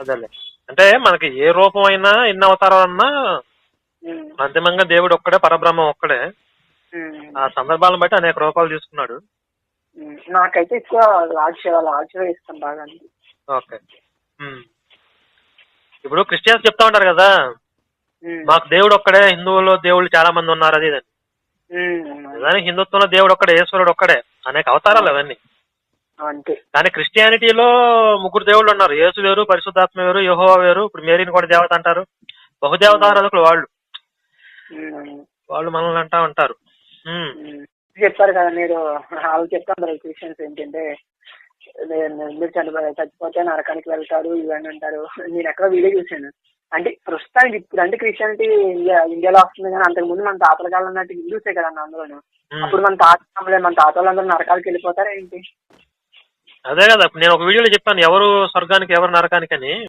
అదేలే. అంటే మనకి ఏ రూపం అయినా ఎన్ని అవతారాలన్నా ఉమ్, అంతిమంగా దేవుడు ఒక్కడే, పరబ్రహ్మం ఒక్కడే. ఉమ్, ఆ సందర్భాలను బట్టి అనేక రూపాలు తీసుకున్నాడు. నాకైతే ఎక్కువ లార్డ్ శివ ఇష్టం బాగా. ఓకే. ఇప్పుడు క్రిస్టియన్స్ చెప్తా ఉంటారు కదా, ఉమ్, మాకు దేవుడు ఒక్కడే, హిందువుల్లో దేవుళ్ళు చాలా మంది ఉన్నారు అది ఇదని. నిజానికి హిందుత్వంలో దేవుడు ఒక్కడే, ఈశ్వరుడు ఒక్కడే, అనేక అవతారాలు అవన్నీ. అంతే. కానీ క్రిస్టియానిటీలో ముగ్గురు దేవుళ్ళు ఉన్నారు. యేసు వేరు, పరిశుద్ధాత్మ వేరు, యెహోవా వేరు. ఇప్పుడు మేరీని కూడా దేవత అంటారు. బహుదేవతారాధకులు వాళ్ళు మనల్ని అంటా ఉంటారు. చెప్పారు కదా మీరు, వాళ్ళు చెప్తారు క్రిస్టియన్స్ ఏంటంటే మీరు చచ్చిపోతే నరకానికి వెళ్తారు ఇవన్నీ అంటారు. నేను ఎక్కడ వీడియో చూసాను. అంటే ప్రస్తుతానికి ఇప్పుడు అంటే క్రిస్టియానిటీ ఇండియాలో వస్తుంది, కానీ అంతకుముందు మన తాతల కాలం అన్నట్టు హిందూసే కదా అందులోను. అప్పుడు మన తాత వాళ్ళందరూ నరకాలకు వెళ్ళిపోతారా ఏంటి? అదే కదా నేను ఒక వీడియోలో చెప్పాను, ఎవరు స్వర్గానికి ఎవరు నరకానికి అని.